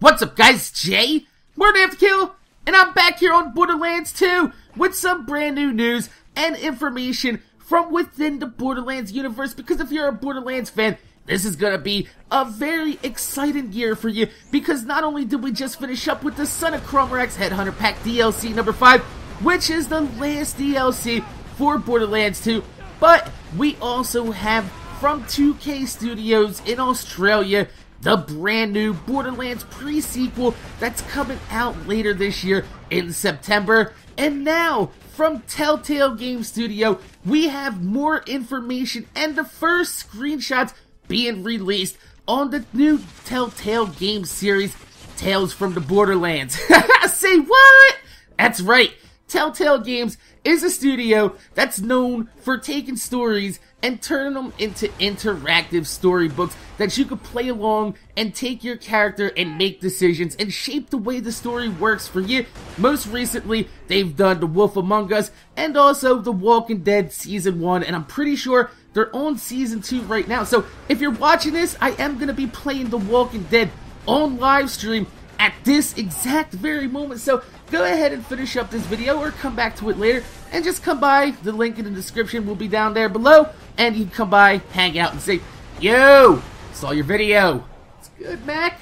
What's up, guys? Jay, MorninAfterKill, and I'm back here on Borderlands 2 with some brand new news and information from within the Borderlands universe, because if you're a Borderlands fan, this is gonna be a very exciting year for you, because not only did we just finish up with the Son of Cromerak's Headhunter Pack DLC number 5, which is the last DLC for Borderlands 2, but we also have from 2K Studios in Australia the brand new Borderlands pre-sequel that's coming out later this year in September. And now, from Telltale Game Studio, we have more information and the first screenshots being released on the new Telltale game series, Tales from the Borderlands. Say what? That's right. Telltale Games is a studio that's known for taking stories and turning them into interactive storybooks that you could play along and take your character and make decisions and shape the way the story works for you. Most recently, they've done The Wolf Among Us and also The Walking Dead Season 1, and I'm pretty sure they're on Season 2 right now. So if you're watching this, I am going to be playing The Walking Dead on live stream at this exact very moment. So go ahead and finish up this video or come back to it later and just come by. The link in the description will be down there below, and you can come by, hang out, and say, yo, saw your video. It's good, Mac.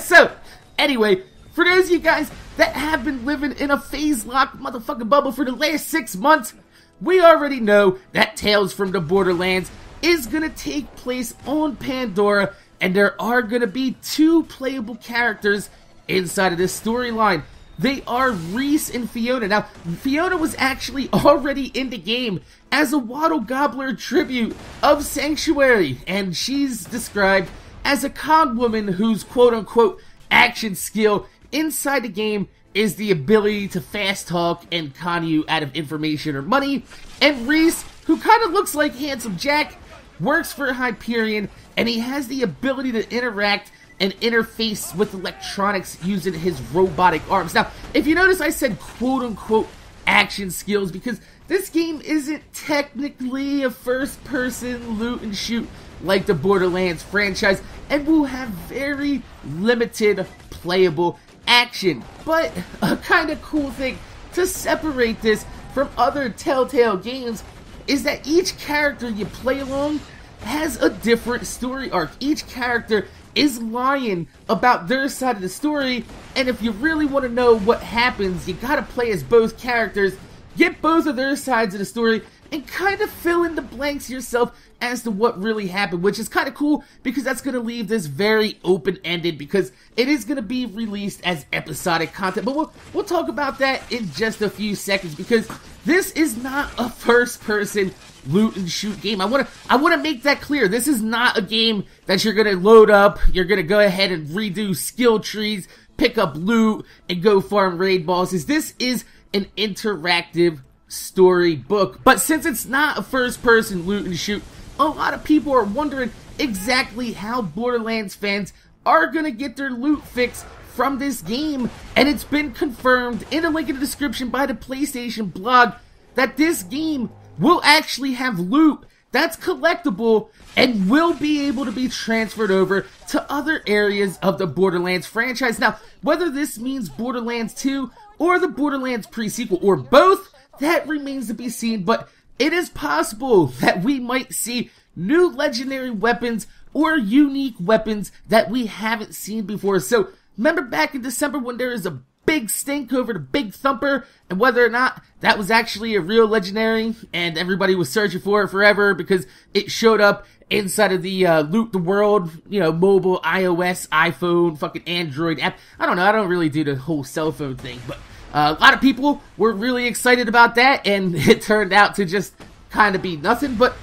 So, anyway, for those of you guys that have been living in a phase-locked motherfucking bubble for the last 6 months, we already know that Tales from the Borderlands is going to take place on Pandora, and there are going to be 2 playable characters inside of this storyline. They are Reese and Fiona. Now, Fiona was actually already in the game as a Wattle Gobbler tribute of Sanctuary, and she's described as a con woman whose quote-unquote action skill inside the game is the ability to fast talk and con you out of information or money. And Reese, who kind of looks like Handsome Jack, works for Hyperion, and he has the ability to interact and interface with electronics using his robotic arms. Now, if you notice, I said quote-unquote action skills because this game isn't technically a first-person loot and shoot like the Borderlands franchise, and will have very limited playable action. But a kind of cool thing to separate this from other Telltale games is that each character you play along has a different story arc. Each character is lying about their side of the story, and if you really want to know what happens, you gotta play as both characters, get both of their sides of the story, and kind of fill in the blanks yourself as to what really happened, which is kind of cool because that's going to leave this very open-ended, because it is going to be released as episodic content. But we'll talk about that in just a few seconds, because this is not a first-person loot and shoot game. I want to make that clear. This is not a game that you're going to load up, you're going to go ahead and redo skill trees, pick up loot, and go farm raid bosses. This is an interactive story book. But since it's not a first-person loot and shoot, a lot of people are wondering exactly how Borderlands fans are going to get their loot fix from this game. And it's been confirmed in a link in the description by the PlayStation blog that this game will actually have loot that's collectible and will be able to be transferred over to other areas of the Borderlands franchise. Now, whether this means Borderlands 2 or the Borderlands pre-sequel or both, that remains to be seen, but it is possible that we might see new legendary weapons or unique weapons that we haven't seen before. So, remember back in December when there was a big stink over the Big Thumper, and whether or not that was actually a real legendary, and everybody was searching for it forever because it showed up inside of the Loot the World, you know, mobile, iOS, iPhone, fucking Android app. I don't know, I don't really do the whole cell phone thing, but a lot of people were really excited about that, and it turned out to just kind of be nothing. But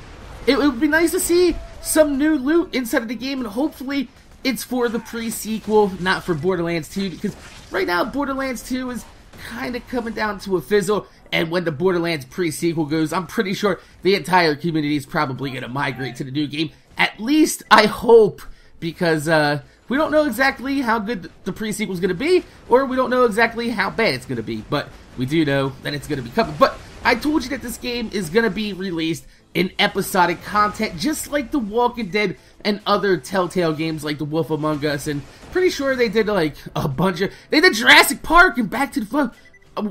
it would be nice to see some new loot inside of the game, and hopefully it's for the pre-sequel, not for Borderlands 2, because right now Borderlands 2 is kind of coming down to a fizzle, and when the Borderlands pre-sequel goes, I'm pretty sure the entire community is probably going to migrate to the new game. At least, I hope, because we don't know exactly how good the pre-sequel is going to be, or we don't know exactly how bad it's going to be, but we do know that it's going to be coming. But I told you that this game is gonna be released in episodic content, just like The Walking Dead and other Telltale games like The Wolf Among Us, and pretty sure they did like a bunch of, they did Jurassic Park and Back to the Fun.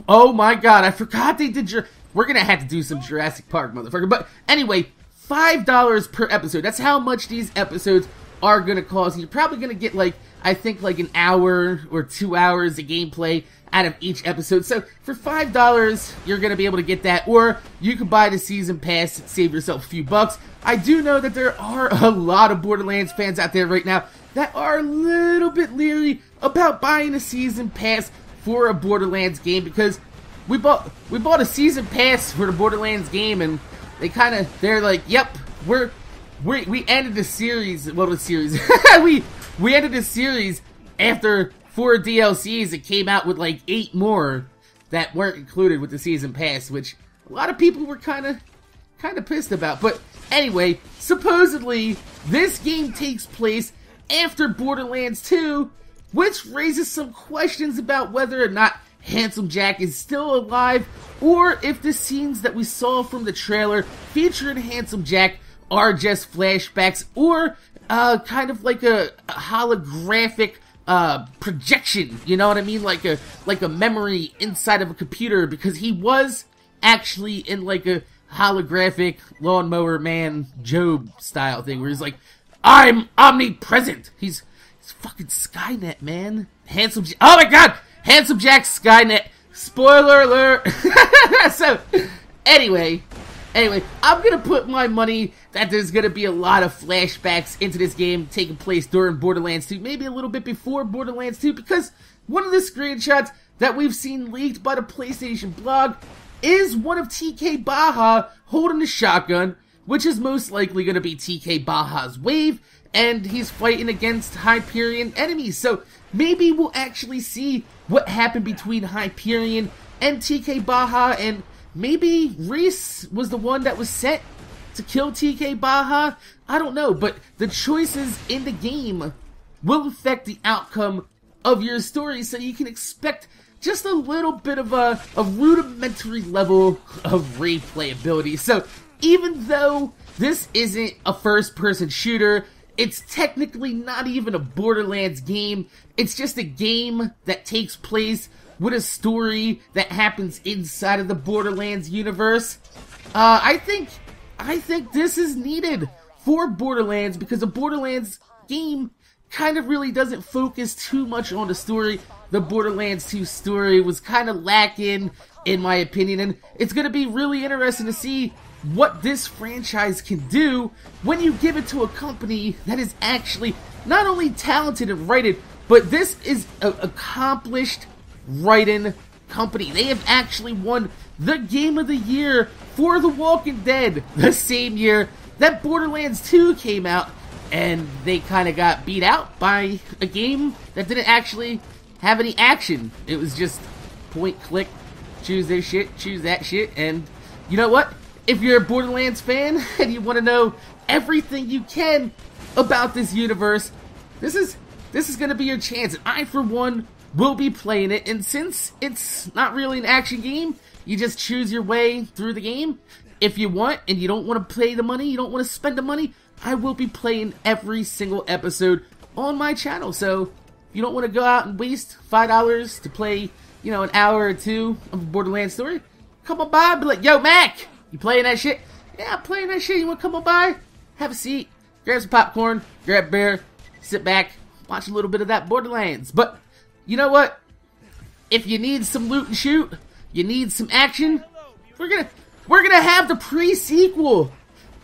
Oh my god, I forgot they did, we're gonna have to do some Jurassic Park, motherfucker. But anyway, $5 per episode, that's how much these episodes are gonna cost. You're probably gonna get like, I think like an hour or 2 hours of gameplay out of each episode. So for $5, you're gonna be able to get that, or you can buy the season pass and save yourself a few bucks. I do know that there are a lot of Borderlands fans out there right now that are a little bit leery about buying a season pass for a Borderlands game, because we bought a season pass for the Borderlands game, and they're like, yep, we ended the series. Well, the series we ended the series after 4 DLCs. It came out with like 8 more that weren't included with the season pass, which a lot of people were kind of pissed about. But anyway, supposedly this game takes place after Borderlands 2, which raises some questions about whether or not Handsome Jack is still alive, or if the scenes that we saw from the trailer featuring Handsome Jack are just flashbacks, or kind of like a holographic projection, you know what I mean? Like a memory inside of a computer, because he was actually in like a holographic Lawnmower Man Job style thing, where he's like, I'm omnipresent. He's fucking Skynet, man. Oh my god! Handsome Jack Skynet. Spoiler alert! So, anyway, I'm gonna put my money that there's gonna be a lot of flashbacks into this game taking place during Borderlands 2, maybe a little bit before Borderlands 2, because one of the screenshots that we've seen leaked by the PlayStation blog is one of TK Baha holding a shotgun, which is most likely gonna be TK Baha's wave, and he's fighting against Hyperion enemies. So maybe we'll actually see what happened between Hyperion and TK Baha, and maybe Reese was the one that was set to kill TK Baha. I don't know, but the choices in the game will affect the outcome of your story, so you can expect just a little bit of a rudimentary level of replayability. So even though this isn't a first-person shooter, it's technically not even a Borderlands game. It's just a game that takes place with a story that happens inside of the Borderlands universe. I think this is needed for Borderlands, because the Borderlands game kind of really doesn't focus too much on the story. The Borderlands 2 story was kind of lacking, in my opinion, and it's going to be really interesting to see what this franchise can do when you give it to a company that is actually not only talented in writing, but this is an accomplished writing company. They have actually won the Game of the Year for The Walking Dead the same year that Borderlands 2 came out, and they kind of got beat out by a game that didn't actually have any action. It was just point, click, choose this shit, choose that shit, and you know what? If you're a Borderlands fan and you want to know everything you can about this universe, this is going to be your chance. And I, for one, will be playing it. And since it's not really an action game, you just choose your way through the game. If you want and you don't want to pay the money, you don't want to spend the money, I will be playing every single episode on my channel. So if you don't want to go out and waste $5 to play, you know, an hour or 2 of a Borderlands story, come on by and be like, yo, Mac! You playing that shit? Yeah, I'm playing that shit. You want to come on by? Have a seat, grab some popcorn, grab a beer, sit back, watch a little bit of that Borderlands. But, you know what? If you need some loot and shoot, you need some action, we're gonna have the pre-sequel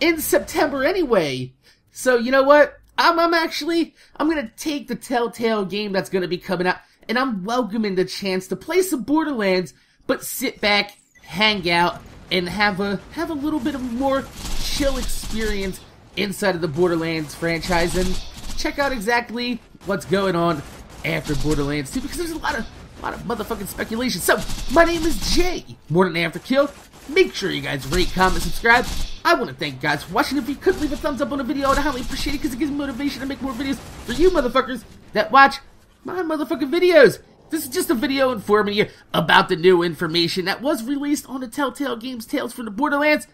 in September anyway. So, you know what? I'm gonna take the Telltale game that's gonna be coming out, and I'm welcoming the chance to play some Borderlands, but sit back, hang out, and have a little bit of a more chill experience inside of the Borderlands franchise, and check out exactly what's going on after Borderlands 2, because there's a lot of motherfucking speculation. So, my name is Jay, MorninAfterKill. Make sure you guys rate, comment, subscribe. I want to thank you guys for watching. If you could leave a thumbs up on the video, I'd highly appreciate it, because it gives me motivation to make more videos for you motherfuckers that watch my motherfucking videos. This is just a video informing you about the new information that was released on the Telltale Games Tales from the Borderlands,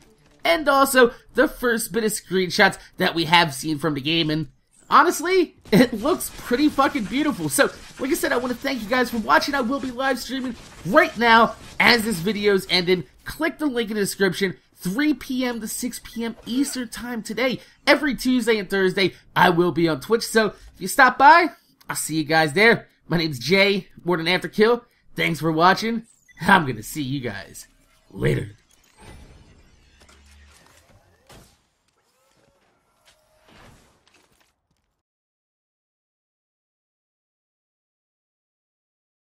and also the first bit of screenshots that we have seen from the game, and honestly, it looks pretty fucking beautiful. So, like I said, I want to thank you guys for watching. I will be live streaming right now as this video's ending. Click the link in the description. 3 p.m. to 6 p.m. Eastern Time today. Every Tuesday and Thursday, I will be on Twitch. So, if you stop by, I'll see you guys there. My name's Jay, MorninAfterKill. Thanks for watching. I'm gonna see you guys later.